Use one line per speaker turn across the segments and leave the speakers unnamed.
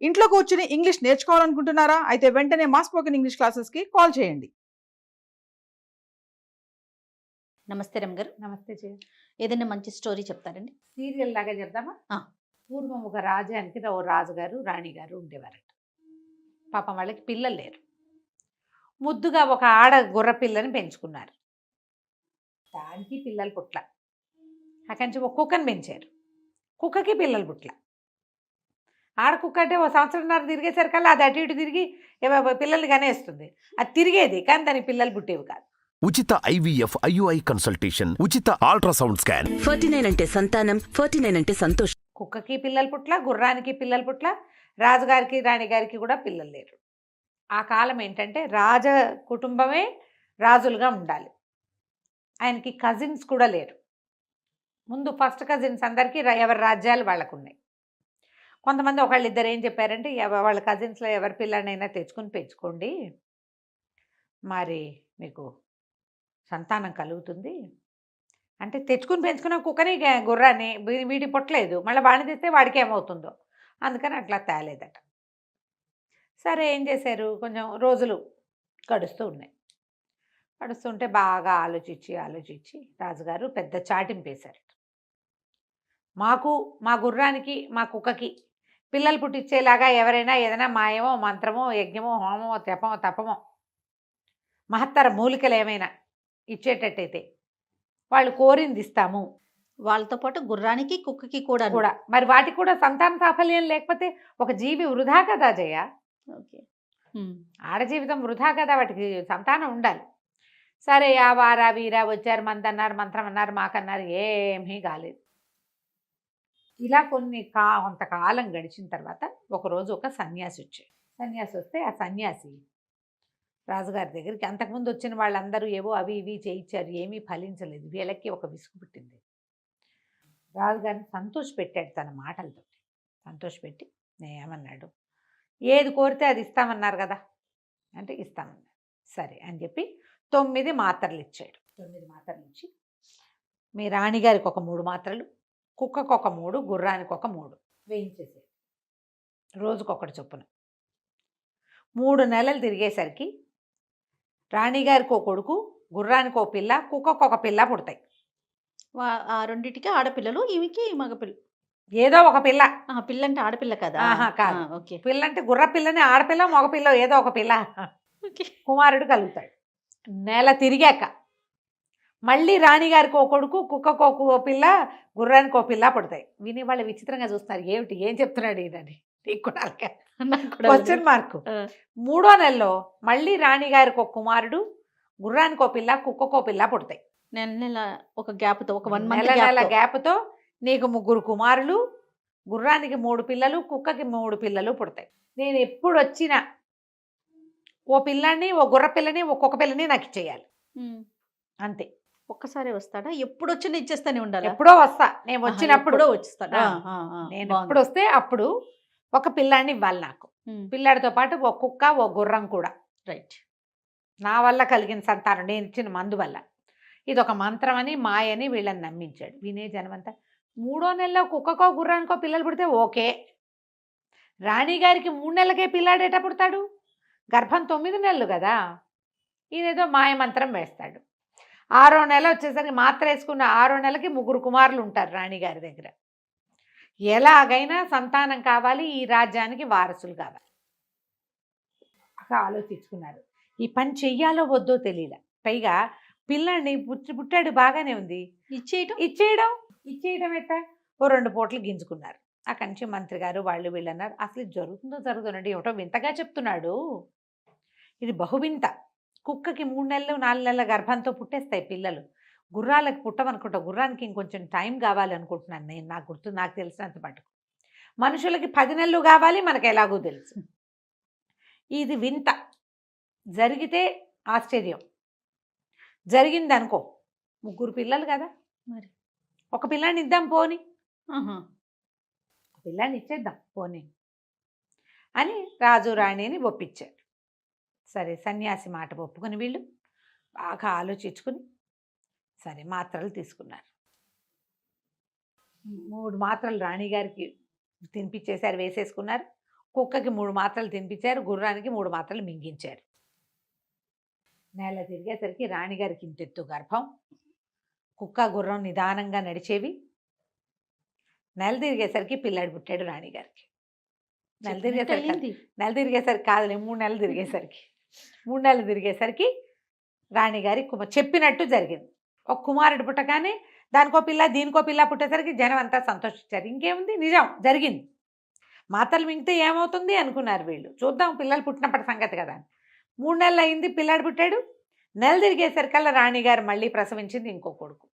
ఇంట్లో కూర్చుని ఇంగ్లీష్ నేర్చుకోవాలనుకుంటున్నారా? అయితే వెంటనే మా స్పోకెన్ ఇంగ్లీష్ క్లాసెస్‌కి కాల్ చేయండి.
నమస్తే రమ్గారు.
నమస్తే జయ.
ఏదైనా మంచి స్టోరీ చెప్తారండి?
సీరియల్ లాగా చెప్దామా? పూర్వం ఒక రాజ్యానికి ఓ రాజుగారు రాణిగారు ఉండేవారట. పాపం వాళ్ళకి పిల్లలు లేరు. ముద్దుగా ఒక ఆడ గుర్ర పిల్లని పెంచుకున్నారు. దానికి పిల్లలు పుట్ల. అక్కడి నుంచి ఒక కుక్కని పెంచారు. కుక్కకి పిల్లలు పుట్ల. ఆడ కుక్క అంటే ఓ సంవత్సరంన్నర తిరిగేసరికల్లా అది అటు ఇటు తిరిగి పిల్లల్ని కనేస్తుంది. అది తిరిగేది కానీ దానికి పిల్లలు పుట్టేవి కాదు.
ఉచిత IVF IUI కన్సల్టేషన్, ఉచిత అల్ట్రాసౌండ్ స్కాన్.
49 అంటే సంతానం, 49 అంటే సంతోషం.
కుక్కకి పిల్లలు పుట్ల, గుర్రానికి పిల్లలు పుట్ల, రాజుగారికి రాణిగారికి కూడా పిల్లలు లేరు. ఆ కాలం ఏంటంటే రాజ కుటుంబమే రాజులుగా ఉండాలి. ఆయనకి కజిన్స్ కూడా లేరు. ముందు ఫస్ట్ కజిన్స్ అందరికీ ఎవరి రాజ్యాలు వాళ్ళకు ఉన్నాయి. కొంతమంది ఒకళ్ళిద్దరు ఏం చెప్పారంటే వాళ్ళ కజిన్స్లో ఎవరి పిల్లనైనా తెచ్చుకొని పెంచుకోండి, మరి మీకు సంతానం కలుగుతుంది అంటే. తెచ్చుకుని పెంచుకున్న కుక్కని గుర్రాన్ని వీడి పుట్టలేదు, మళ్ళీ వాడిని తెస్తే వాడికి ఏమవుతుందో అందుకని అట్లా తేలేదట. సరే ఏం చేశారు, కొంచెం రోజులు గడుస్తూ ఉన్నాయి. గడుస్తుంటే బాగా ఆలోచించి రాజుగారు పెద్ద చాటింపేశారట. మా గుర్రానికి మా కుక్కకి పిల్లలు పుట్టించేలాగా ఎవరైనా ఏదైనా మాయమో మంత్రమో యజ్ఞమో హోమమో తపమో మహత్తర మూలికలు ఏమైనా ఇచ్చేటట్టయితే వాళ్ళు కోరింది ఇస్తాము.
వాళ్ళతో పాటు గుర్రానికి కుక్కకి కూడా
మరి వాటికి కూడా సంతాన సాఫల్యం లేకపోతే ఒక జీవి వృధా కదా జయ.
ఓకే.
ఆడ జీవితం వృధా కదా, వాటికి సంతానం ఉండాలి. సరే ఆ వారా వీరా వచ్చారు, మందన్నారు, మంత్రం అన్నారు, మాకన్నారు, ఏమీ కాలేదు. ఇలా కొంతకాలం గడిచిన తర్వాత ఒకరోజు ఒక సన్యాసి వచ్చాడు. సన్యాసి వస్తే ఆ సన్యాసి రాజుగారి దగ్గరికి, అంతకుముందు వచ్చిన వాళ్ళందరూ ఏవో అవి ఇవి చేయించారు, ఏమీ ఫలించలేదు. వీళ్ళకి ఒక విసుగు పుట్టింది. రాజుగారిని సంతోషపెట్టాడు తన మాటలతో. సంతోషపెట్టి ఏమన్నాడు, ఏది కోరితే అది ఇస్తామన్నారు కదా అంటే ఇస్తామన్నారు. సరే అని చెప్పి 9 మాత్రలు ఇచ్చాడు. 9 మాత్రలు ఇచ్చి మీ రాణిగారికి ఒక 3 మాత్రలు, కుక్కకు ఒక 3, గుర్రానికి ఒక 3 వేయించేసాడు. రోజుకొకటి చొప్పున 3 నెలలు తిరిగేసరికి రాణిగారికి ఒక కొడుకు, గుర్రానికి ఒక పిల్ల, కుక్కకు ఒక పిల్ల పుడతాయి.
ఆ రెండింటికి ఆడపిల్లలు, ఈమెకి మగపిల్ల.
ఏదో ఒక పిల్ల.
పిల్ల అంటే ఆడపిల్ల కదా?
కాదు.
ఓకే.
పిల్ల అంటే గుర్ర పిల్లని, ఆడపిల్ల మగపిల్ల ఏదో ఒక పిల్ల కుమారుడు కలుగుతాడు. నెల తిరిగాక మళ్ళీ రాణిగారికి ఒక కొడుకు, కుక్కకు ఒక పిల్ల, గుర్రానికి ఒక పిల్ల పుడతాయి. విని వాళ్ళు విచిత్రంగా చూస్తారు, ఏం చెప్తున్నాడు ఈయనని. నీకు కూడా క్వశ్చన్ మార్కు. 3వ నెలలో మళ్ళీ రాణిగారికి ఒక కుమారుడు, గుర్రానికి ఒక పిల్ల, కుక్కకు ఒక పిల్ల పుడతాయి.
నెల ఒక గ్యాప్తో, ఒక 1 మంత్
నెల గ్యాప్తో నీకు 3 కుమారులు, గుర్రానికి 3 పిల్లలు, కుక్కకి 3 పిల్లలు పుడతాయి. నేను ఎప్పుడు వచ్చినా ఓ పిల్లని, ఓ గుర్ర పిల్లని, ఒక్కొక్క పిల్లని నాకు ఇచ్చేయాలి అంతే.
ఒక్కసారి వస్తాడా? ఎప్పుడు వచ్చినా ఇచ్చేస్తానే ఉండాలి?
ఎప్పుడో వస్తా, నేను వచ్చినప్పుడు
వచ్చిస్తాడా?
నేను ఎప్పుడు వస్తే అప్పుడు ఒక పిల్లాడిని ఇవ్వాలి నాకు. పిల్లాడితో పాటు ఒక కుక్క, ఓ గుర్రం కూడా.
రైట్.
నా వల్ల కలిగిన సంతానం, నేను ఇచ్చిన మందు వల్ల. ఇది ఒక మంత్రం అని, మాయని వీళ్ళని నమ్మించాడు. వినే జనమంతా 3వ నెలలో కుక్కకో గుర్రానికో పిల్లలు పుడితే ఓకే. రాణిగారికి 3 నెలలకే పిల్లాడేట పుడతాడు, గర్భం 9 నెలలు కదా. ఇదేదో మాయ మంత్రం వేస్తాడు. 6వ నెల వచ్చేసరికి మాత్ర వేసుకున్న 6వ నెలకి 3 కుమారులు ఉంటారు రాణిగారి దగ్గర. ఎలాగైనా సంతానం కావాలి, ఈ రాజ్యానికి వారసులు కావాలి. ఆలోచించుకున్నారు. ఈ పని చెయ్యాలో వద్దో తెలియలే. పైగా పిల్లాడిని పుట్టాడు, బాగానే ఉంది, ఇచ్చేయడం ఎట్టా? ఓ 2 పూటలు గింజుకున్నారు. అక్కడి నుంచి మంత్రి గారు వాళ్ళు వీళ్ళు అన్నారు, అసలు జరుగుతుందండి, ఏమిటో వింతగా చెప్తున్నాడు, ఇది బహువింత. కుక్కకి 3 నెలలు 4 నెలల గర్భంతో పుట్టేస్తాయి పిల్లలు, గుర్రాలకు పుట్టమనుకుంటా. గుర్రానికి ఇంకొంచెం టైం కావాలనుకుంటున్నాను నేను, నాకు తెలిసినంత మటుకు. మనుషులకి 10 నెలలు కావాలి, మనకు ఎలాగో తెలుసు. ఇది వింత. జరిగితే ఆశ్చర్యం, జరిగింది అనుకో 3 పిల్లలు కదా, మరి ఒక పిల్లాన్ని ఇద్దాం పోని, పిల్లాన్ని ఇచ్చేద్దాం పోనీ అని రాజు రాణిని ఒప్పించారు. సరే సన్యాసి మాట ఒప్పుకొని వీళ్ళు బాగా ఆలోచించుకుని సరే మాత్రలు తీసుకున్నారు. 3 మాత్రలు రాణిగారికి తినిపించేశారు, వేసేసుకున్నారు. కుక్కకి 3 మాత్రలు తినిపించారు, గుర్రానికి 3 మాత్రలు మింగించారు. నెల తిరిగేసరికి రాణిగారికి ఇంతెత్తు గర్భం, కుక్క గుర్రం నిదానంగా నడిచేవి. నెల తిరిగేసరికి పిల్లాడు పుట్టాడు రాణిగారికి. నెల తిరిగేసరికి కాదులే, 3 నెలలు తిరిగేసరికి 3 నెలలు తిరిగేసరికి రాణిగారి చెప్పినట్టు జరిగింది. ఒక కుమారుడు పుట్టగానే దానికో పిల్ల దీనికో పిల్ల పుట్టేసరికి జనం అంతా సంతోషించారు. ఇంకేముంది, నిజం జరిగింది. మాతలు మింగితే ఏమవుతుంది అనుకున్నారు వీళ్ళు. చూద్దాం పిల్లలు పుట్టినప్పటి సంగతి కదా. 3 నెలలు అయింది, పిల్లాడు పుట్టాడు. నెల తిరిగేసరికల్లా రాణిగారు మళ్ళీ ప్రసవించింది ఇంకో కొడుకు.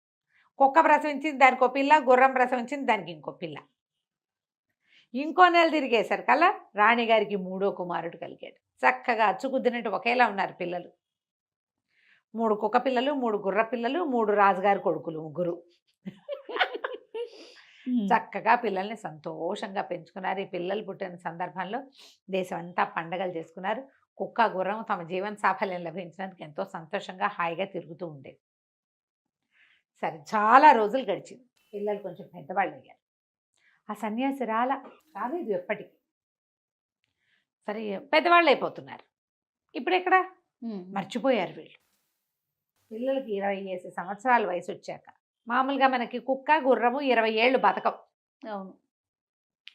కుక్క ప్రసవించింది, దానికో పిల్ల. గుర్రం ప్రసవించింది, దానికి ఇంకో పిల్ల. ఇంకో నెల తిరిగేసరికల్లా రాణిగారికి 3వ కుమారుడు కలిగాడు. చక్కగా అచ్చుకుద్దినట్టు ఒకేలా ఉన్నారు పిల్లలు. 3 కుక్క పిల్లలు, 3 గుర్ర పిల్లలు, 3 రాజుగారి కొడుకులు, ముగ్గురు. చక్కగా పిల్లల్ని సంతోషంగా పెంచుకున్నారు. ఈ పిల్లలు పుట్టిన సందర్భంలో దేశం అంతా పండగలు చేసుకున్నారు. కుక్క గుర్రం తమ జీవన సాఫల్యం లభించినందుకు ఎంతో సంతోషంగా హాయిగా తిరుగుతూ ఉండేది. సరే, చాలా రోజులు గడిచింది. పిల్లలు కొంచెం పెద్దవాళ్ళు అయ్యారు. ఆ సన్యాసి రాలేదు ఎప్పటికీ. సరే, పెద్దవాళ్ళు అయిపోతున్నారు. ఇప్పుడు ఎక్కడ మర్చిపోయారు వీళ్ళు. పిల్లలకి 25 సంవత్సరాల వయసు వచ్చాక, మామూలుగా మనకి కుక్క గుర్రము 20 ఏళ్ళు బతకం,
అవును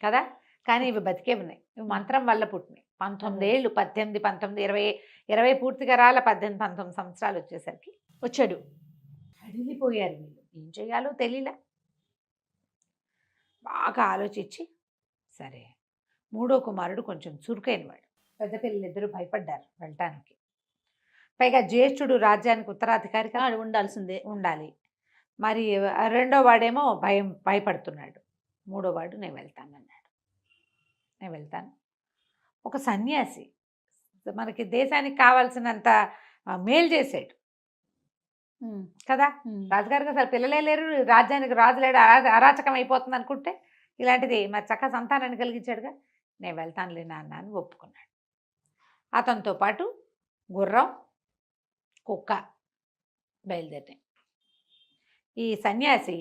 కదా. కానీ ఇవి బతికే ఉన్నాయి. ఇవి మంత్రం వల్ల పుట్టినాయి. 19 ఏళ్ళు, 18, 19, 20 పూర్తిగా 18, 19 సంవత్సరాలు వచ్చేసరికి
వచ్చాడు.
అడిగిపోయారు వీళ్ళు. ఏం చేయాలో తెలియలా. బాగా ఆలోచించి, సరే 3వ కుమారుడు కొంచెం చురుకైన వాడు. పెద్ద పిల్లలిద్దరూ భయపడ్డారు వెళ్ళటానికి. పైగా జ్యేష్ఠుడు రాజ్యానికి ఉత్తరాధికారి
ఉండాల్సిందే
ఉండాలి. మరి 2వ వాడేమో భయపడుతున్నాడు. 3వ వాడు నేను వెళ్తానన్నాడు. నేను వెళ్తాను. ఒక సన్యాసి మనకి దేశానికి కావాల్సినంత మేలు చేసాడు కదా. రాజుగారికి అసలు పిల్లలే లేరు, రాజ్యానికి రాజు లేడు, అరాచకం అయిపోతుంది అనుకుంటే ఇలాంటిది మరి చక్క సంతానాన్ని కలిగించాడుగా. నేను వెళ్తానులే నాన్న అని ఒప్పుకున్నాడు. అతనితో పాటు గుర్రం, కుక్క బయలుదేరాయి. ఈ సన్యాసి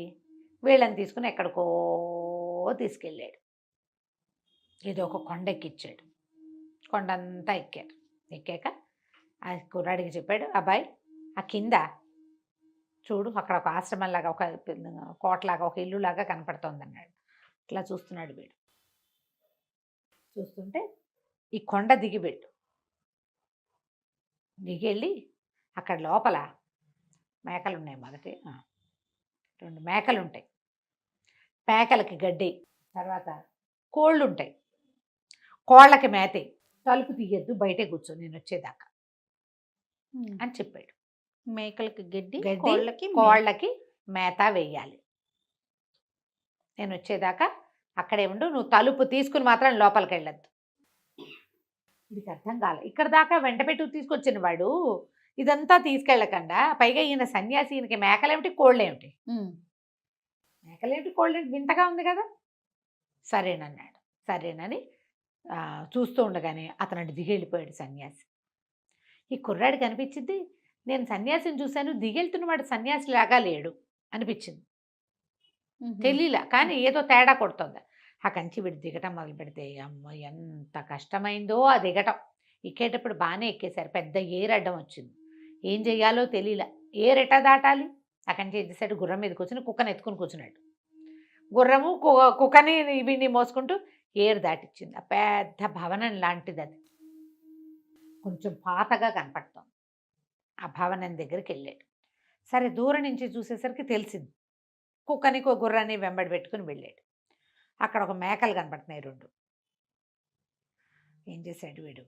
వీళ్ళని తీసుకుని ఎక్కడికో తీసుకెళ్ళాడు. ఏదో ఒక కొండ ఎక్కిచ్చాడు. కొండంతా ఎక్కారు. ఎక్కాక ఆ కుర్రాడికి చెప్పాడు, అబ్బాయి ఆ కింద చూడు, అక్కడ ఒక ఆశ్రమంలాగా, ఒక కోటలాగా, ఒక ఇల్లులాగా కనపడుతోంది అన్నాడు. ఇట్లా చూస్తున్నాడు వీడు. చూస్తుంటే ఈ కొండ దిగిపెట్టు. దిగెళ్ళి అక్కడ లోపల మేకలు ఉన్నాయి. మొదటి 2 మేకలు ఉంటాయి. మేకలకి గడ్డి, తర్వాత కోళ్ళు ఉంటాయి. కోళ్ళకి మేతే. తలుపు తీయద్దు, బయటే కూర్చో నేను వచ్చేదాకా అని చెప్పాడు.
మేకలకి గడ్డి,
కోళ్ళకి మేత వేయాలి. నేను వచ్చేదాకా అక్కడే ఉండు, నువ్వు తలుపు తీసుకుని మాత్రం లోపలికి వెళ్ళద్దు. ఇది అర్థం కాలే. ఇక్కడ దాకా వెంట పెట్టి తీసుకొచ్చిన వాడు ఇదంతా తీసుకెళ్ళకుండా, పైగా ఈయన సన్యాసి, ఈయనకి మేకలేమిటి కోళ్ళేమిటి, మేకలేమిటి కోళ్ళేమిటి, వింతగా ఉంది కదా. సరేనన్నాడు. సరేనని చూస్తూ ఉండగానే అతను దిగెళ్ళిపోయాడు సన్యాసి. ఈ కుర్రాడికి అనిపించింది, నేను సన్యాసిని చూశాను, దిగెళ్తున్నవాడు సన్యాసి లాగా లేడు అనిపించింది. తెలియలా, కానీ ఏదో తేడా కొడుతుంది. ఆ కంచి వీడు దిగటం మొదలు పెడితే అమ్మ ఎంత కష్టమైందో ఆ దిగటం. ఎక్కేటప్పుడు బాగానే ఎక్కేశారు. పెద్ద ఏరడ్డం వచ్చింది. ఏం చెయ్యాలో తెలియలా. ఏరెట్టా దాటాలి. ఆ కంచి ఏం చేశాడు, గుర్రం మీద కూర్చుని కుక్కని ఎత్తుకుని కూర్చున్నాడు. గుర్రము కుక్కని వీడిని మోసుకుంటూ ఏరు దాటిచ్చింది. ఆ పెద్ద భవనం లాంటిది అది, కొంచెం పాతగా కనపడుతుంది. ఆ భవనం దగ్గరికి వెళ్ళాడు. సరే, దూరం నుంచి చూసేసరికి తెలిసింది. కుక్కని గుర్రాన్ని వెంబడి పెట్టుకుని వెళ్ళాడు. అక్కడ ఒక మేకలు కనపడుతున్నాయి 2. ఏం చేశాడు వీడు,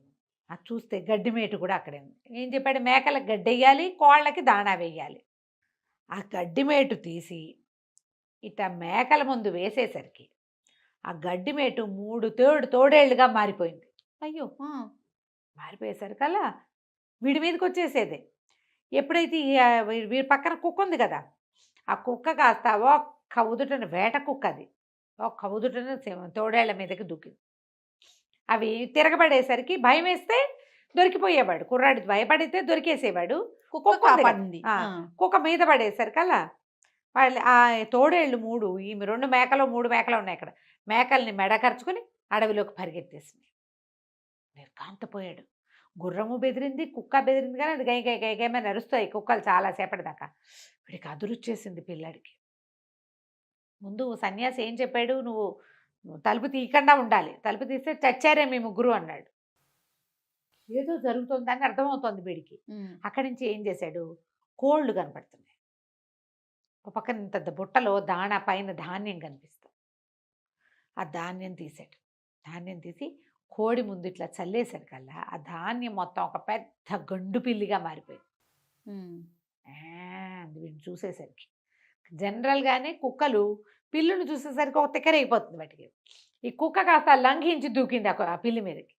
అది చూస్తే గడ్డి మేటు కూడా అక్కడే ఉంది. ఏం చెప్పాడు, మేకలకు గడ్డి వేయాలి, కోళ్ళకి దాణా వేయాలి. ఆ గడ్డి మేటు తీసి ఇట్లా మేకల ముందు వేసేసరికి ఆ గడ్డి మేటు 3 తోడేళ్లుగా మారిపోయింది.
అయ్యో,
మారిపోయేసరికల్లా వీడి మీదకి వచ్చేసేదే. ఎప్పుడైతే వీడి పక్కన కుక్క ఉంది కదా, ఆ కుక్క కాస్త ఒక్క ఉదుటన, వేట కుక్క అది, ఒక్క ఉదుటన తోడేళ్ల మీదకి దూకింది. అవి తిరగబడేసరికి భయం వేస్తే దొరికిపోయేవాడు. కుర్రాడి భయపడితే దొరికేసేవాడు. కుక్క మీద పడేసరికల్లా వాళ్ళు ఆ తోడేళ్ళు 3, ఈమె 2 మేకలు 3 మేకలు ఉన్నాయి అక్కడ, మేకల్ని మెడకరుచుకుని అడవిలోకి పరిగెత్తేసింది. నిర్ఘాంతపోయాడు. గుర్రము బెదిరింది, కుక్క బెదిరింది, కానీ అది గై గై గై గైమని అరుస్తాయి కుక్కలు చాలాసేపటి దాకా. వీడికి అదురొచ్చేసింది పిల్లాడికి. ముందు సన్యాసి ఏం చెప్పాడు, నువ్వు తలుపు తీయకుండా ఉండాలి, తలుపు తీస్తే చచ్చారే మీ ముగ్గురు అన్నాడు. ఏదో జరుగుతుందని అర్థమవుతోంది వీడికి. అక్కడి నుంచి ఏం చేశాడు, కోళ్ళు కనపడుతున్నాయి. ఒక పక్కన ఇంత బుట్టలో దాణా పైన ధాన్యం కనిపిస్తుంది. ఆ ధాన్యం తీసాడు. ధాన్యం తీసి కోడి ముందు ఇట్లా చల్లేశాడు కల్లా ఆ ధాన్యం మొత్తం ఒక పెద్ద గండు పిల్లిగా మారిపోయింది. అది వీడిని చూసేసరికి జనరల్గానే కుక్కలు పిల్లుని చూసేసరికి ఒక తిక్కరైపోతుంది వాటికి. ఈ కుక్క కాస్త లంఘించి దూకింది ఆ పిల్లి మీదకి.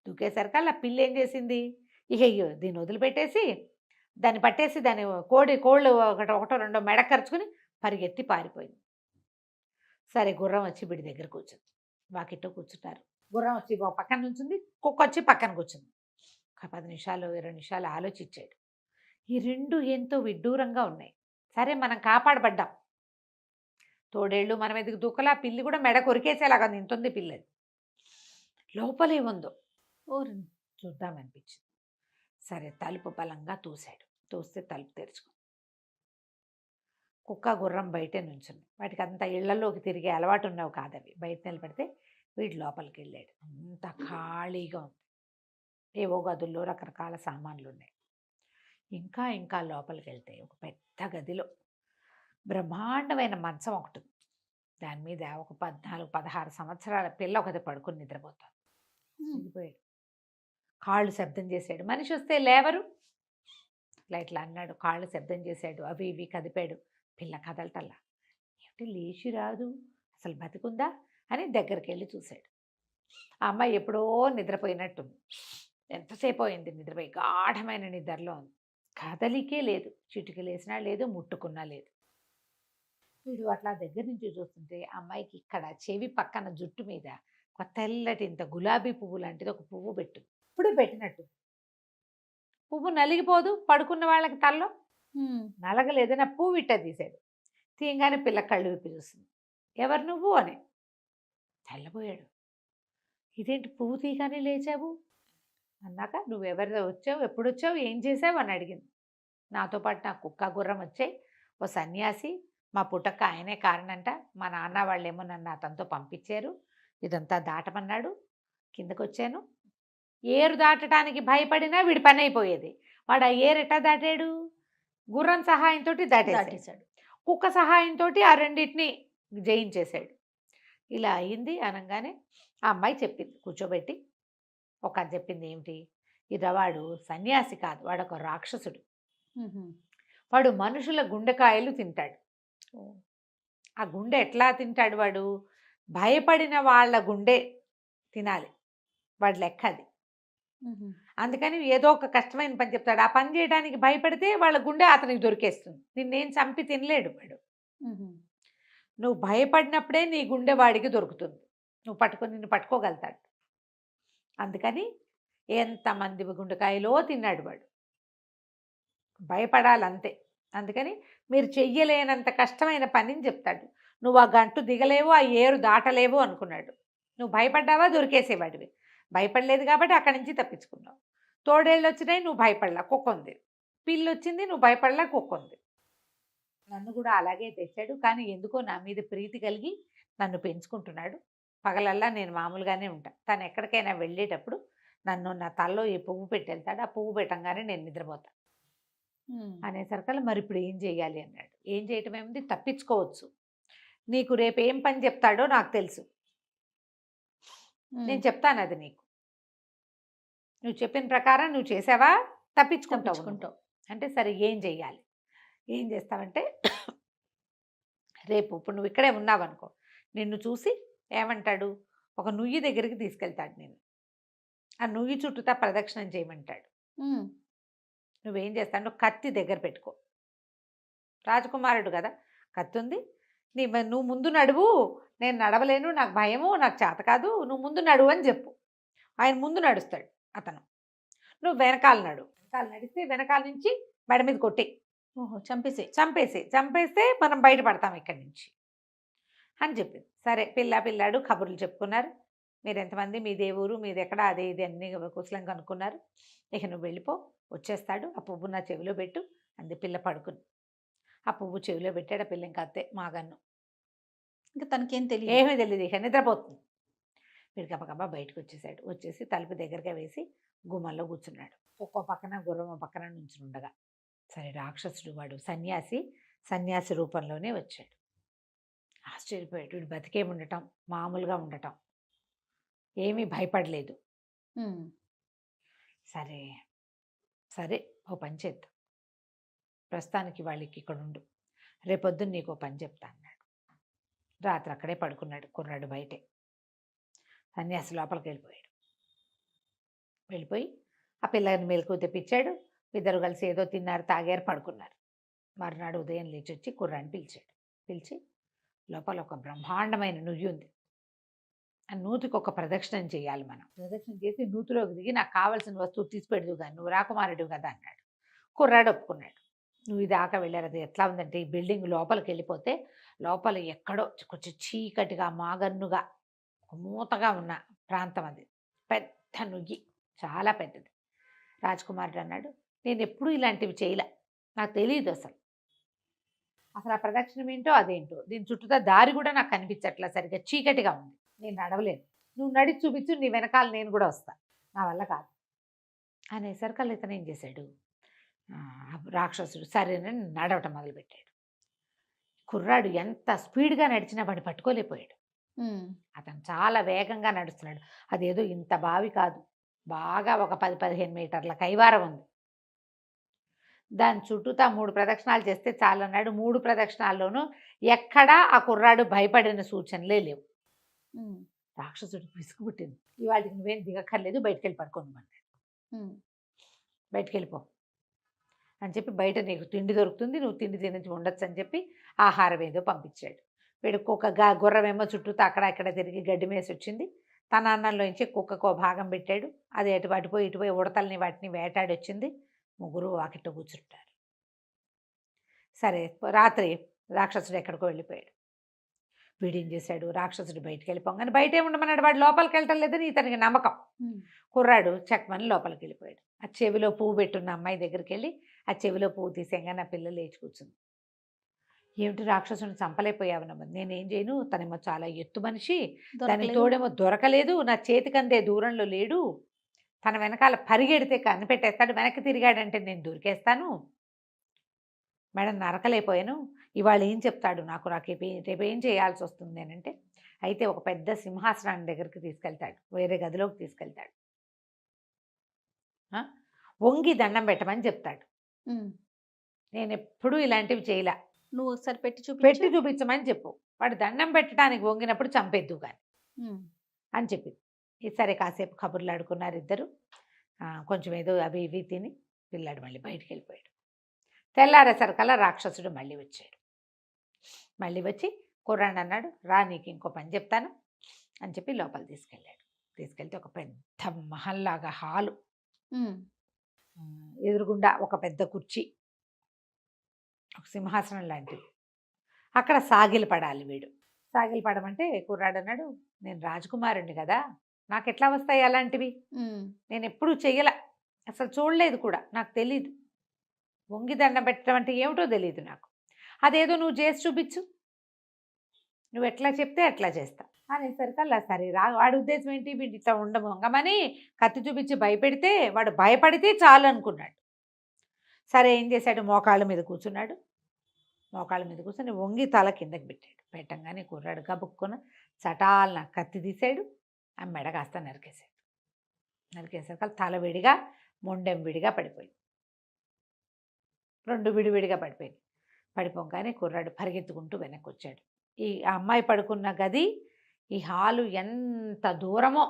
దూకేసరికి ఆ పిల్లి ఏం చేసింది, ఇక దీన్ని వదిలిపెట్టేసి దాన్ని పట్టేసి దాన్ని కోళ్ళు ఒకటో రెండో మెడకరుచుకుని పరిగెత్తి పారిపోయింది. సరే గుర్రం వచ్చి వీడి దగ్గర కూర్చుంది. వాకిట్లో కూర్చుంటారు. గుర్రం వచ్చి ఒక పక్కన నుంచింది, కుక్క వచ్చి పక్కన కూర్చుంది. ఒక 10 నిమిషాలు 20 నిమిషాలు ఆలోచించాడు. ఈ రెండు ఎంతో విడ్డూరంగా ఉన్నాయి. సరే మనం కాపాడబడ్డాం. తోడేళ్ళు మనం ఎదుగు దూకలా, పిల్లి కూడా మెడ కొరికేసేలాగా నింటుంది పిల్లది. లోపలేముందో చూద్దామనిపించింది. సరే తలుపు బలంగా తోసాడు. తోస్తే తలుపు తెరుచుకుంది. కుక్క గుర్రం బయటే నుంచుంది. వాటికి అంత ఇళ్లలోకి తిరిగే అలవాటు ఉన్నవి కాదు అవి. బయట నిలబడితే వీడు లోపలికి వెళ్ళాడు. అంత ఖాళీగా ఉంది. ఏవో గదుల్లో రకరకాల సామాన్లు ఉన్నాయి. ఇంకా ఇంకా లోపలికి వెళ్తే ఒక పెద్ద గదిలో బ్రహ్మాండమైన మంచం ఒకటి ఉంది. దాని మీద ఒక 14-16 సంవత్సరాల పిల్ల ఒకటి పడుకుని నిద్రపోతాడు. చనిపోయాడు. కాళ్ళు శబ్దం చేశాడు. మనిషి వస్తే లేవరు. ఇట్లా అన్నాడు. కాళ్ళు శబ్దం చేశాడు. అవి ఇవి కదిపాడు. పిల్ల కదలటల్లా. ఏమిటి లేచి రాదు, అసలు బతికుందా అని దగ్గరికి వెళ్ళి చూశాడు. ఆ అమ్మాయి ఎప్పుడో నిద్రపోయినట్టుంది. ఎంతసేపు అయింది నిద్రపోయి, గాఢమైన నిద్రలో ఉంది. కదలికే లేదు. చిటికి లేసినా లేదు, ముట్టుకున్నా లేదు. వీడు అట్లా దగ్గర నుంచి చూస్తుంటే అమ్మాయికి ఇక్కడ చెవి పక్కన జుట్టు మీద ఒక తెల్లటి ఇంత గులాబీ పువ్వు లాంటిది ఒక పువ్వు పెట్టు. ఇప్పుడు పెట్టినట్టు పువ్వు నలిగిపోదు పడుకున్న వాళ్ళకి తల్లో. నలగలేదని ఆ పువ్వు ఇట్ట తీశాడు. తీయంగానే పిల్ల కళ్ళు విప్పి చూస్తుంది. ఎవరు నువ్వు అని. తెల్లబోయాడు. ఇదేంటి పువ్వు తీయగానే లేచావు అన్నాక, నువ్వెవరితో వచ్చావు, ఎప్పుడు వచ్చావు, ఏం చేసావు అని అడిగింది. నాతో పాటు నా కుక్క గుర్రం వచ్చాయి. ఓ సన్యాసి మా పుట్టక్క ఆయనే కారణంట. మా నాన్న వాళ్ళేమో నన్ను అతనితో పంపించారు. ఇదంతా దాటమన్నాడు. కిందకు వచ్చాను. ఏరు దాటడానికి భయపడినా వీడి పని అయిపోయేది. వాడు ఆ ఏరు ఎట్టా దాటాడు, గుర్రం సహాయంతో దాటేశాడు. కుక్క సహాయంతో ఆ రెండింటిని జయించేశాడు. ఇలా అయింది అనగానే ఆ అమ్మాయి చెప్పింది, కూర్చోబెట్టి ఒక చెప్పింది ఏమిటి, వాడు సన్యాసి కాదు, వాడు ఒక రాక్షసుడు. వాడు మనుషుల గుండెకాయలు తింటాడు. ఆ గుండె ఎట్లా తింటాడు, వాడు భయపడిన వాళ్ళ గుండె తినాలి, వాడి లెక్క అది. అందుకని ఏదో ఒక కష్టమైన పని చెప్తాడు. ఆ పని చేయడానికి భయపడితే వాళ్ళ గుండె అతనికి దొరికేస్తుంది. నిన్నేం చంపి తినలేడు వాడు. నువ్వు భయపడినప్పుడే నీ గుండె వాడికి దొరుకుతుంది. నిన్ను పట్టుకోగలుగుతాడు. అందుకని ఎంతమంది గుండెకాయలో తిన్నాడు వాడు. భయపడాలంతే. అందుకని మీరు చెయ్యలేనంత కష్టమైన పనిని చెప్తాడు. నువ్వు ఆ గంటు దిగలేవు, ఆ ఏరు దాటలేవు అనుకున్నాడు. నువ్వు భయపడ్డావా, దొరికేసేవాడివి. భయపడలేదు కాబట్టి అక్కడి నుంచి తప్పించుకున్నావు. తోడేళ్ళు వచ్చినాయి, నువ్వు భయపడలా, కుక్క ఉంది. పిల్లి వచ్చింది, నువ్వు భయపడలా, కుక్క ఉంది. నన్ను కూడా అలాగే తెచ్చాడు. కానీ ఎందుకో నా మీద ప్రీతి కలిగి నన్ను పెంచుకుంటున్నాడు. పగలల్లా నేను మామూలుగానే ఉంటాను. తను ఎక్కడికైనా వెళ్ళేటప్పుడు నన్ను నా తలలో ఈ పువ్వు పెట్టి వెళ్తాడు. ఆ పువ్వు పెట్టంగానే నేను నిద్రపోతాను అనేసరికల్లా మరి ఇప్పుడు ఏం చేయాలి అన్నాడు. ఏం చేయటం ఏముంది, తప్పించుకోవచ్చు. నీకు రేపు ఏం పని చెప్తాడో నాకు తెలుసు. నేను చెప్తాను అది నీకు. నువ్వు చెప్పిన ప్రకారం నువ్వు చేసావా, తప్పించుకుంటావు అంటే సరే ఏం చెయ్యాలి. ఏం చేస్తావంటే, రేపు ఇప్పుడు నువ్వు ఇక్కడే ఉన్నావనుకో, నిన్ను చూసి ఏమంటాడు, ఒక నుయ్యి దగ్గరికి తీసుకెళ్తాడు. నేను ఆ నుయ్యి చుట్టూతా ప్రదక్షిణం చేయమంటాడు. నువ్వేం చేస్తావు, నువ్వు కత్తి దగ్గర పెట్టుకో. రాజకుమారుడు కదా, కత్తి ఉంది. నువ్వు ముందు నడువు, నేను నడవలేను, నాకు భయము, నాకు చేత కాదు, నువ్వు ముందు నడువు అని చెప్పు. ఆయన ముందు నడుస్తాడు అతను. నువ్వు వెనకాల నడిస్తే వెనకాల నుంచి మెడ మీద కొట్టి చంపేస్తే మనం బయటపడతాం ఇక్కడి నుంచి అని చెప్పింది. సరే పిల్లాడు కబుర్లు చెప్పుకున్నారు. మీరు ఎంతమంది, మీది ఏ ఊరు, మీది ఎక్కడ, అదే ఇది అన్ని కుశలం కనుక్కున్నారు. ఇక నువ్వు వెళ్ళిపో, వచ్చేస్తాడు. ఆ పువ్వు నా చెవిలో పెట్టు అంది పిల్ల పడుకుని. ఆ పువ్వు చెవిలో పెట్టాడు. ఆ పిల్ల ఇంకా అత్తే మాగన్ను.
ఇంకా తనకేం తెలియదు.
ఏమీ తెలియదు, ఇక నిద్రపోతుంది. వీడు గబగబా బయటకు వచ్చేసాడు. వచ్చేసి తలుపు దగ్గరగా వేసి గుమ్మంలో కూర్చున్నాడు. ఒక్కో పక్కన గుర్రం పక్కన నుంచుని ఉండగా, సరే రాక్షసుడు వాడు సన్యాసి రూపంలోనే వచ్చాడు. ఆశ్చర్యపోయాడు. వీడు బతికే ఉండటం, మామూలుగా ఉండటం, ఏమీ భయపడలేదు.
ఉమ్.
సరే సరే ఓ పని చేద్దాం, ప్రస్తుతానికి వాళ్ళకి ఇక్కడ ఉండు, రేపొద్దున్న నీకు ఓ పని చెప్తా అన్నాడు. రాత్రి అక్కడే పడుకున్నాడు కుర్రాడు బయటే. సన్యాసి లోపలికి వెళ్ళిపోయి ఆ పిల్లని మెలకు తెప్పించాడు. ఇద్దరు కలిసి ఏదో తిన్నారు, తాగారు, పడుకున్నారు. మరునాడు ఉదయం లేచి వచ్చి కుర్రాన్ని పిలిచి లోపల ఒక బ్రహ్మాండమైన నుయ్యి ఉంది. ఆ నూతికి ఒక ప్రదక్షిణం చేయాలి మనం. ప్రదక్షిణం చేసి నూతిలోకి దిగి నాకు కావాల్సిన వస్తువు తీసిపెడదు కానీ నువ్వు రాకుమారుడు కదా అన్నాడు. కుర్రాడు ఒప్పుకున్నాడు. నువ్వు దాకా వెళ్ళారు. అది ఎట్లా ఉందంటే ఈ బిల్డింగ్ లోపలికి వెళ్ళిపోతే లోపల ఎక్కడో కొంచెం చీకటిగా మాగన్నుగా మూతగా ఉన్న ప్రాంతం. అది పెద్ద నుయ్యి, చాలా పెద్దది. రాజకుమారుడు అన్నాడు, నేను ఎప్పుడూ ఇలాంటివి చేయలే, నాకు తెలియదు అసలు ఆ ప్రదక్షిణం ఏంటో అదేంటో. దీని చుట్టూతా దారి కూడా నాకు కనిపించట్లా, సరిగ్గా చీకటిగా ఉంది, నేను నడవలేను, నువ్వు నడిచి చూపించు, నీ వెనకాల నేను కూడా వస్తా, నా వల్ల కాదు అనేసరికి ఇతను ఏం చేశాడు, రాక్షసుడు సరేనని నడవటం మొదలుపెట్టాడు. కుర్రాడు ఎంత స్పీడ్గా నడిచినా వాడిని పట్టుకోలేకపోయాడు. అతను చాలా వేగంగా నడుస్తున్నాడు. అదేదో ఇంత బావి కాదు, బాగా ఒక 10-15 మీటర్ల కైవారం ఉంది. దాని చుట్టూతా 3 ప్రదక్షిణాలు చేస్తే చాలన్నాడు. 3 ప్రదక్షిణాల్లోనూ ఎక్కడా ఆ కుర్రాడు భయపడిన సూచనలే లేవు. రాక్షసుడికి విసుగు పుట్టింది. ఇవాళకి నువ్వేం దిగక్కర్లేదు, బయటికి వెళ్ళి పడుకోమన్నాడు. బయటికి వెళ్ళిపో అని చెప్పి, బయట నీకు తిండి దొరుకుతుంది, నువ్వు తిండి తినించి ఉండొచ్చు అని చెప్పి ఆహారం ఏదో పంపించాడు. వీడికి ఒక గుర్రమేమో చుట్టూతా అక్కడ ఇక్కడ తిరిగి గడ్డి మేసి వచ్చింది. తన అన్నంలోంచి కుక్కకు భాగం పెట్టాడు. అది అటుపోయి ఇటుపోయి ఉడతల్ని వాటిని వేటాడి వచ్చింది. ముగ్గురు వాకిట్లో కూర్చుంటారు. సరే రాత్రి రాక్షసుడు ఎక్కడికో వెళ్ళిపోయాడు. వీడేం చేశాడు, రాక్షసుడు బయటికి వెళ్ళిపోగానే బయట ఏముండమన్నాడు, వాడు లోపలికి వెళ్ళటం లేదని ఇతనికి నమ్మకం. కుర్రాడు చక్కమని లోపలికి వెళ్ళిపోయాడు. ఆ చెవిలో పువ్వు పెట్టున్న అమ్మాయి దగ్గరికి వెళ్ళి ఆ చెవిలో పువ్వు తీసేయంగా నా పిల్ల లేచి కూర్చుంది. ఏమిటి రాక్షసుని చంపలేకపోయావనమ్మ, నేనేం చేయను, తనేమో చాలా ఎత్తు మనిషి, దానికి తోడేమో దొరకలేదు, నా చేతికి అందే దూరంలో లేడు, తన వెనకాల పరిగెడితే కనిపెట్టేస్తాడు, వెనక్కి తిరిగాడంటే నేను దొరికేస్తాను, మేడం నరకలేకపోయాను, ఇవాళ ఏం చెప్తాడు నాకు, రేపు ఏం చేయాల్సి వస్తుంది అని అంటే, అయితే ఒక పెద్ద సింహాసనాన్ని దగ్గరికి తీసుకెళ్తాడు, వేరే గదిలోకి తీసుకెళ్తాడు, వంగి దండం పెట్టమని చెప్తాడు. నేను ఎప్పుడూ ఇలాంటివి చేయలే,
నువ్వు ఒకసారి పెట్టి
చూపించమని చెప్పు, వాడు దండం పెట్టడానికి వంగినప్పుడు చంపేద్దు కానీ అని చెప్పింది. సరే కాసేపు కబుర్లు ఆడుకున్నారు ఇద్దరు. కొంచెం ఏదో అవి ఇవి తిని పిల్లాడు మళ్ళీ బయటికి వెళ్ళిపోయాడు. తెల్లారేసరికల్లా రాక్షసుడు మళ్ళీ వచ్చాడు. మళ్ళీ వచ్చి కుర్రాడు అన్నాడు, రా నీకు ఇంకో పని చెప్తాను అని చెప్పి లోపల తీసుకెళ్తే ఒక పెద్ద మహల్లాగా హాలు, ఎదురుగుండా ఒక పెద్ద కుర్చీ, ఒక సింహాసనం లాంటిది. అక్కడ సాగిలి పడాలి. వీడు సాగిలి పడమంటే కుర్రాడు అన్నాడు, నేను రాజకుమారుణ్ణి కదా, నాకు ఎట్లా వస్తాయి అలాంటివి, నేను ఎప్పుడూ చెయ్యల, అసలు చూడలేదు కూడా, నాకు తెలీదు, వంగి దండం పెట్టడం అంటే ఏమిటో తెలియదు నాకు, అదేదో నువ్వు చేసి చూపించు, నువ్వు ఎట్లా చెప్తే అట్లా చేస్తా అనేసరికల్లా సరే వాడి ఉద్దేశం ఏంటి, వీడి ఇట్లా వంగమని కత్తి చూపించి భయపెడితే వాడు భయపడితే చాలు అనుకున్నాడు. సరే ఏం చేశాడు, మోకాళ్ళ మీద కూర్చున్నాడు. మోకాళ్ళ మీద కూర్చొని వంగి తల కిందకి పెట్టంగానే కుర్రాడు గబుక్కున చటాలన కత్తి తీసాడు, ఆ మెడ కాస్త నరికేసరికి తల విడిగా మొండెం విడిగా పడిపోయింది, 2 విడివిడిగా పడిపోగానే కుర్రాడు పరిగెత్తుకుంటూ వెనక్కి వచ్చాడు. ఈ అమ్మాయి పడుకున్న గది, ఈ హాలు ఎంత దూరమో,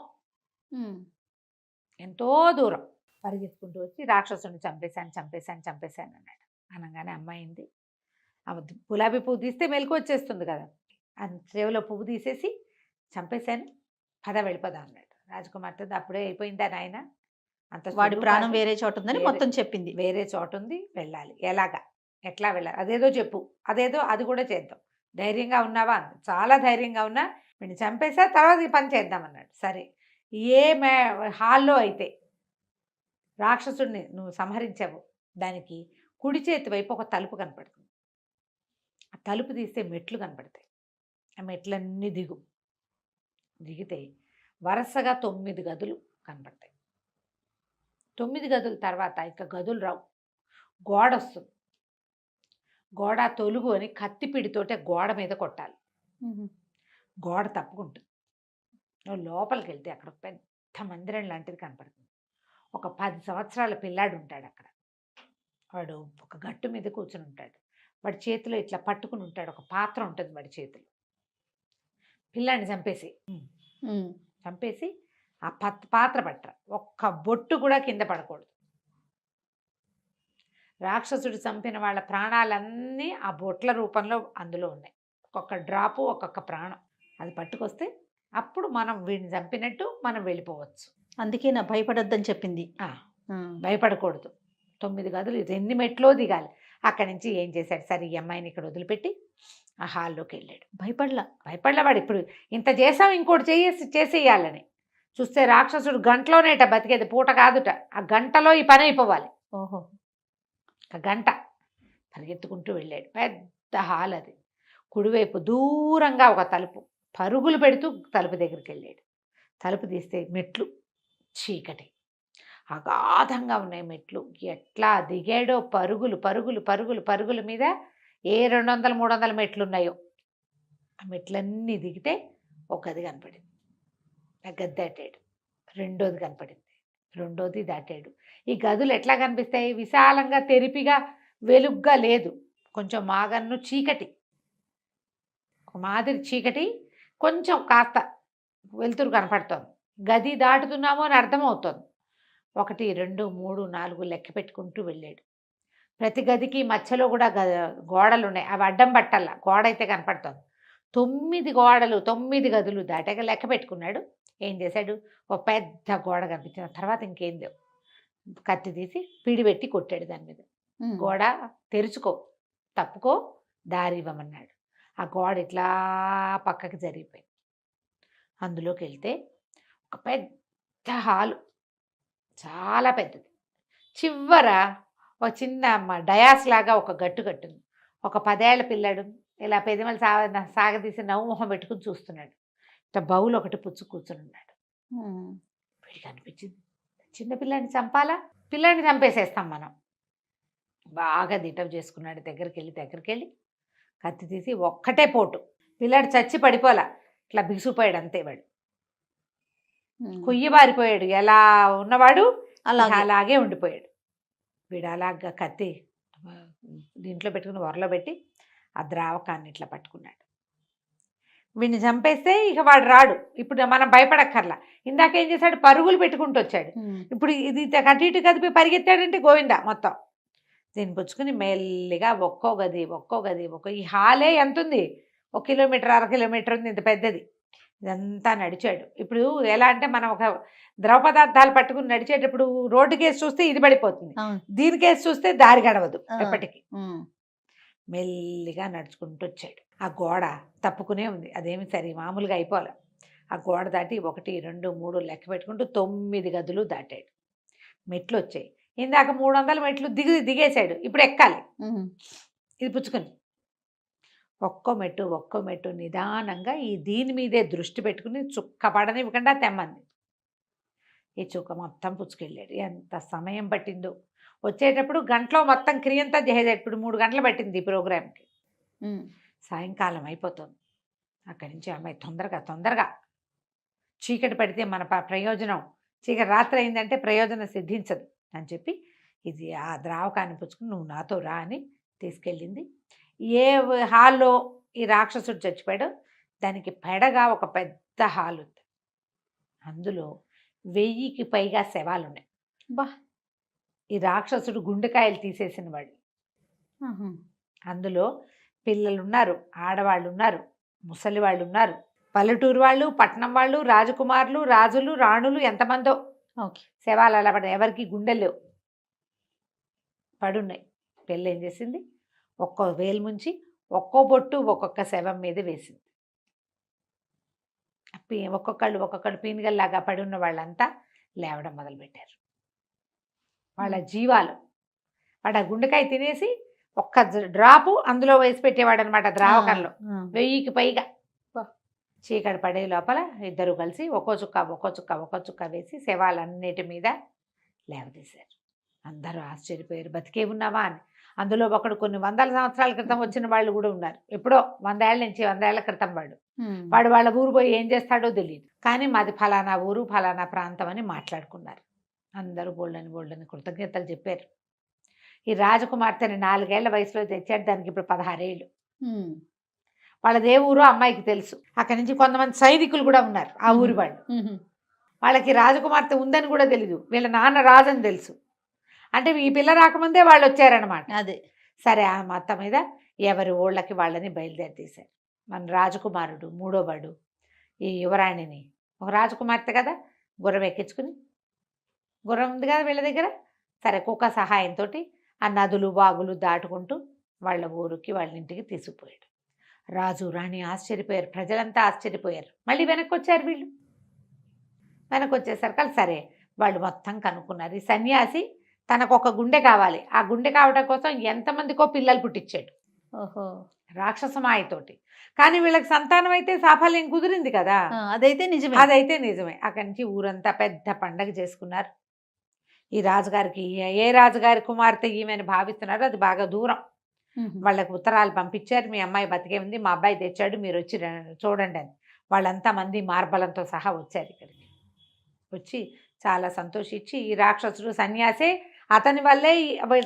ఎంతో దూరం. పరిగెత్తుకుంటూ వచ్చి రాక్షసుని చంపేశాను అన్నాడు. అనగానే అమ్మాయింది, గులాబీ పువ్వు తీస్తే మెలకు వచ్చేస్తుంది కదా, ఆ చెవిలో పువ్వు తీసేసి చంపేశాను, పద వెళ్ళిపోదా అన్నాడు. రాజకుమార్తె అప్పుడే అయిపోయిందా నాయన, అంత
వాడి ప్రాణం వేరే చోట ఉందని మొత్తం చెప్పింది.
వేరే చోట ఉంది, వెళ్ళాలి, ఎట్లా వెళ్ళాలి, అదేదో చెప్పు, అది కూడా చేద్దాం, ధైర్యంగా ఉన్నావా, చాలా ధైర్యంగా ఉన్నా, వీడిని చంపేసా, తర్వాత ఈ పని చేద్దామన్నాడు. సరే, ఏ హాల్లో అయితే రాక్షసుడిని నువ్వు సంహరించావు దానికి కుడి చేతి వైపు ఒక తలుపు కనపడుతుంది. ఆ తలుపు తీస్తే మెట్లు కనపడతాయి. ఆ మెట్లన్నీ దిగితే వరుసగా 9 గదులు కనపడతాయి. 9 గదుల తర్వాత ఇక గదులు రావు, గోడ వస్తుంది. గోడ తొలుగు అని కత్తిపిడితోటే గోడ మీద కొట్టాలి. గోడ తప్పుకుంటుంది. నువ్వు లోపలికి వెళ్తే అక్కడ పెద్ద మందిరం లాంటిది కనపడుతుంది. ఒక 10 సంవత్సరాల పిల్లాడు ఉంటాడు అక్కడ. వాడు ఒక గట్టు మీద కూర్చుని ఉంటాడు. వాడి చేతిలో ఇట్లా పట్టుకుని ఉంటాడు, ఒక పాత్ర ఉంటుంది వాడి చేతిలో. పిల్లాడిని చంపేసి ఆ పాత్ర పట్టరా, ఒక్క బొట్టు కూడా కింద పడకూడదు. రాక్షసుడు చంపిన వాళ్ళ ప్రాణాలన్నీ ఆ బొట్ల రూపంలో అందులో ఉన్నాయి. ఒక్కొక్క డ్రాపు, ఒక్కొక్క ప్రాణం. అది పట్టుకొస్తే అప్పుడు మనం వీడిని చంపినట్టు మనం వెళ్ళిపోవచ్చు.
అందుకే నా భయపడొద్దని చెప్పింది.
భయపడకూడదు. 9 గదులు, ఇది ఎన్ని మెట్లో దిగాలి. అక్కడి నుంచి ఏం చేశాడు, సరే ఈ అమ్మాయిని ఇక్కడ వదిలిపెట్టి ఆ హాల్లోకి వెళ్ళాడు. భయపడలా వాడు. ఇప్పుడు ఇంత చేసాం, ఇంకోటి చేసేయాలని చూస్తే రాక్షసుడు గంటలోనేట బతికేది, పూట కాదుట. ఆ గంటలో ఈ పని అయిపోవాలి.
ఓహో,
ఒక గంట పరిగెత్తుకుంటూ వెళ్ళాడు. పెద్ద హాల్ అది. కుడివైపు దూరంగా ఒక తలుపు. పరుగులు పెడుతూ తలుపు దగ్గరికి వెళ్ళాడు. తలుపు తీస్తే మెట్లు, చీకటి, అగాధంగా ఉన్నాయి మెట్లు. ఎట్లా దిగాడో, పరుగుల మీద ఏ 200-300 మెట్లు ఉన్నాయో ఆ మెట్లన్నీ దిగితే ఒక గది కనపడింది. ఆ గది దాటాడు. రెండోది కనపడింది. రెండోది దాటాడు. ఈ గదులు ఎట్లా కనిపిస్తాయి, విశాలంగా, తెరిపిగా, వెలుగ్గా లేదు. కొంచెం మాగన్ను చీకటి, ఒక మాదిరి చీకటి, కొంచెం కాస్త వెలుతురు కనపడుతోంది. గది దాటుతున్నామో అని అర్థమవుతోంది. 1, 2, 3, 4 లెక్క పెట్టుకుంటూ వెళ్ళాడు. ప్రతి గదికి మధ్యలో కూడా గోడలు ఉన్నాయి. అవి అడ్డం పట్టాల, గోడ అయితే కనపడుతోంది. 9 గోడలు, 9 గదులు దాటాక లెక్క పెట్టుకున్నాడు. ఏం చేశాడు, ఒక పెద్ద గోడ కనిపించిన తర్వాత ఇంకేం లేవు. కత్తి తీసి పిడి పెట్టి కొట్టాడు దాని మీద. గోడ తెరుచుకో, తప్పుకో, దారి ఇవ్వమన్నాడు. ఆ గోడ ఇట్లా పక్కకి జరిగిపోయింది. అందులోకి వెళ్తే ఒక పెద్ద హాలు, చాలా పెద్దది. చివర ఒక చిన్న డయాస్ లాగా ఒక గట్టు కట్టుంది. ఒక 10 ఏళ్ల పిల్లాడు ఇలా పెదిమలు సాగదీసి నవ్వు మొహం పెట్టుకుని చూస్తున్నాడు. ఇట్లా బౌల్ ఒకటి పుచ్చు కూర్చుని ఉన్నాడు. వీడికి అనిపించింది, చిన్నపిల్లాడిని చంపాలా, పిల్లాడిని చంపేసేస్తాం మనం. బాగా దిటవ్ చేసుకున్నాడు. దగ్గరికి వెళ్ళి కత్తి తీసి ఒక్కటే పోటు. పిల్లాడు చచ్చి పడిపోలా, ఇట్లా బిగుసిపోయాడు అంతే. వాడు కొయ్యబారిపోయాడు. ఎలా ఉన్నవాడు అలాగే ఉండిపోయాడు. వీడు అలాగా కత్తి దీంట్లో పెట్టుకుని వరలో పెట్టి ఆ ద్రావకాన్ని ఇట్లా పట్టుకున్నాడు. వీడిని చంపేస్తే ఇక వాడు రాడు. ఇప్పుడు మనం భయపడక్కర్లా. ఇందాక ఏం చేశాడు, పరుగులు పెట్టుకుంటూ వచ్చాడు. ఇప్పుడు ఇది అటు ఇటు కదిపి పరిగెత్తాడంటే గోవిందా మొత్తం. దీన్ని పుచ్చుకుని మెల్లిగా ఒక్కో గది ఈ హాలే ఎంత ఉంది, 1 కిలోమీటర్ 1/2 కిలోమీటర్ ఉంది, ఇంత పెద్దది. ఇదంతా నడిచాడు. ఇప్పుడు ఎలా అంటే మనం ఒక ద్రవ పదార్థాలు పట్టుకుని నడిచేటప్పుడు రోడ్డు కేసు చూస్తే ఇది పడిపోతుంది, దీని కేసు చూస్తే దారి గడవదు ఎప్పటికీ. మెల్లిగా నడుచుకుంటూ వచ్చాడు. ఆ గోడ తప్పుకునే ఉంది, అదేమి సరే మామూలుగా అయిపోలే. ఆ గోడ దాటి 1, 2, 3 లెక్క పెట్టుకుంటూ 9 గదులు దాటాడు. మెట్లు వచ్చాయి. ఇందాక 300 మెట్లు దిగేశాడు. ఇప్పుడు ఎక్కాలి. ఇది పుచ్చుకొని ఒక్కో మెట్టు నిదానంగా ఈ దీని మీదే దృష్టి పెట్టుకుని చుక్క పడనివ్వకుండా తెమ్మంది. ఈ చుక్క మొత్తం పుచ్చుకెళ్ళాడు. ఎంత సమయం పట్టిందో. వచ్చేటప్పుడు గంటలో మొత్తం క్రియంతా చేసేది. ఇప్పుడు 3 గంటలు పట్టింది ఈ ప్రోగ్రామ్కి. సాయంకాలం అయిపోతుంది. అక్కడి నుంచి అమ్మాయి తొందరగా చీకటి పడితే మన ప్రయోజనం, చీకటి రాత్రి అయిందంటే ప్రయోజనం సిద్ధించదు అని చెప్పి ఇది ఆ ద్రావకాన్ని పుచ్చుకుని నువ్వు నాతో రా అని తీసుకెళ్ళింది. ఏ హాల్లో ఈ రాక్షసుడు చచ్చిపోయాడో దానికి పెడగా ఒక పెద్ద హాల్ ఉంది. అందులో 1000కి పైగా శవాలు ఉన్నాయి. ఈ రాక్షసుడు గుండెకాయలు తీసేసిన వాడు. అందులో పిల్లలు ఉన్నారు, ఆడవాళ్ళు ఉన్నారు, ముసలి వాళ్ళు ఉన్నారు, పల్లెటూరు వాళ్ళు, పట్నం వాళ్ళు, రాజకుమారులు, రాజులు, రాణులు, ఎంతమందో శవాలు అలా పడ్డాయి. ఎవరికి గుండెలు పడున్నాయి. పిల్ల ఏం చేసింది, ఒక్కో వేలు ముంచి ఒక్కో బొట్టు ఒక్కొక్క శవం మీద వేసింది. ఒక్కొక్కళ్ళు పీనుగల్లాగా పడి ఉన్న వాళ్ళంతా లేవడం మొదలుపెట్టారు. వాళ్ళ జీవాలు వాడు ఆ గుండెకాయ తినేసి ఒక్క డ్రాపు అందులో వేసి పెట్టేవాడు అనమాట ద్రావకంలో. 1000కి పైగా. చీకటి పడే లోపల ఇద్దరు కలిసి ఒక్కో చుక్క వేసి శవాలన్నిటి మీద లేవదీశారు. అందరూ ఆశ్చర్యపోయారు, బతికే ఉన్నావా అని. అందులో ఒకడు కొన్ని వందల సంవత్సరాల క్రితం వచ్చిన వాళ్ళు కూడా ఉన్నారు. ఎప్పుడో 100 ఏళ్ళ నుంచి 100 ఏళ్ల క్రితం వాడు వాళ్ళ ఊరు పోయి ఏం చేస్తాడో తెలియదు. కానీ మాది ఫలానా ఊరు ఫలానా ప్రాంతం అని మాట్లాడుకున్నారు. అందరూ బోళ్ళని కృతజ్ఞతలు చెప్పారు. ఈ రాజకుమార్తెని 4 ఏళ్ల వయసులో తెచ్చాడు, దానికి ఇప్పుడు 16 ఏళ్ళు. వాళ్ళదే ఊరు అమ్మాయికి తెలుసు. అక్కడి నుంచి కొంతమంది సైనికులు కూడా ఉన్నారు ఆ ఊరి వాళ్ళు. వాళ్ళకి రాజకుమార్తె ఉందని కూడా తెలీదు, వీళ్ళ నాన్న రాజని తెలుసు. అంటే ఈ పిల్ల రాకముందే వాళ్ళు వచ్చారనమాట.
అదే
సరే, ఆ మొత్తం మీద ఎవరి ఊళ్ళకి వాళ్ళని బయలుదేరి తీశారు. మన రాజకుమారుడు మూడోవాడు ఈ యువరాణిని, ఒక రాజకుమార్తె కదా, గుర్రం ఎక్కించుకుని, గుర్రం ఉంది కదా వీళ్ళ దగ్గర, సరే కుక్క సహాయంతో ఆ నదులు వాగులు దాటుకుంటూ వాళ్ళ ఊరికి వాళ్ళ ఇంటికి తీసుకుపోయాడు. రాజు రాణి ఆశ్చర్యపోయారు, ప్రజలంతా ఆశ్చర్యపోయారు. మళ్ళీ వెనక్కి వచ్చారు వీళ్ళు. వెనక్కి వచ్చేసరికి సరే వాళ్ళు మొత్తం కనుక్కున్నారు. ఈ సన్యాసి తనకు ఒక గుండె కావాలి, ఆ గుండె కావడం కోసం ఎంతమందికో పిల్లలు పుట్టించాడు.
ఓహో,
రాక్షసమాయతోటి. కానీ వీళ్ళకి సంతానం అయితే సాఫల్యం కుదిరింది కదా.
అదైతే నిజమే.
అక్కడి నుంచి ఊరంతా పెద్ద పండగ చేసుకున్నారు. ఈ రాజుగారికి ఏ రాజుగారి కుమార్తె ఈమెను భావిస్తున్నారో అది బాగా దూరం. వాళ్ళకి ఉత్తరాలు పంపించారు, మీ అమ్మాయి బతికే ఉంది, మా అబ్బాయి తెచ్చాడు, మీరు వచ్చి చూడండి అని. వాళ్ళంతా మంది మార్బలంతో సహా వచ్చారు ఇక్కడికి. వచ్చి చాలా సంతోషించి, ఈ రాక్షసుడు సన్యాసే, అతని వల్లే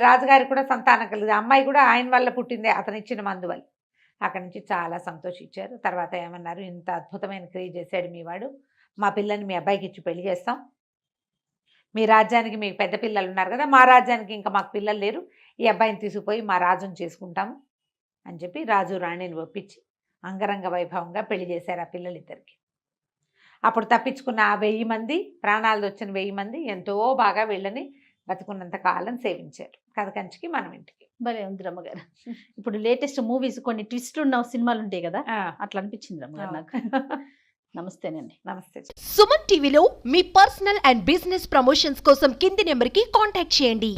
రాజుగారికి కూడా సంతానం కలిగింది, అమ్మాయి కూడా ఆయన వల్ల పుట్టిందే, అతను ఇచ్చిన మందు వల్ల. అక్కడి నుంచి చాలా సంతోషించారు. తర్వాత ఏమన్నారు, ఇంత అద్భుతమైన క్రియ చేశాడు మీ వాడు, మా పిల్లని మీ అబ్బాయికి ఇచ్చి పెళ్లి చేస్తాం. మీ రాజ్యానికి మీకు పెద్ద పిల్లలు ఉన్నారు కదా, మా రాజ్యానికి ఇంకా మాకు పిల్లలు లేరు, ఈ అబ్బాయిని తీసుకుపోయి మా రాజుని చేసుకుంటాము అని చెప్పి రాజు రాణిని ఒప్పించి అంగరంగ వైభవంగా పెళ్లి చేశారు ఆ పిల్లలిద్దరికి. అప్పుడు తప్పించుకున్న ఆ 1000 మంది, ప్రాణాలు వచ్చిన 1000 మంది ఎంతో బాగా వీళ్ళని బతుకున్నంత కాలం సేవించారు. కథ కంచికి మనం ఇంటికి.
భలే ఉంది రమ్మగారు. ఇప్పుడు లేటెస్ట్ మూవీస్ కొన్ని ట్విస్ట్లు ఉన్న సినిమాలు ఉంటాయి కదా, అట్లా అనిపించింది రమ్మగారు నాకు. నమస్తేనండి.
నమస్తే.
సుమన్ టీవీలో మీ పర్సనల్ అండ్ బిజినెస్ ప్రమోషన్స్ కోసం కింది నెంబర్కి కాంటాక్ట్ చేయండి.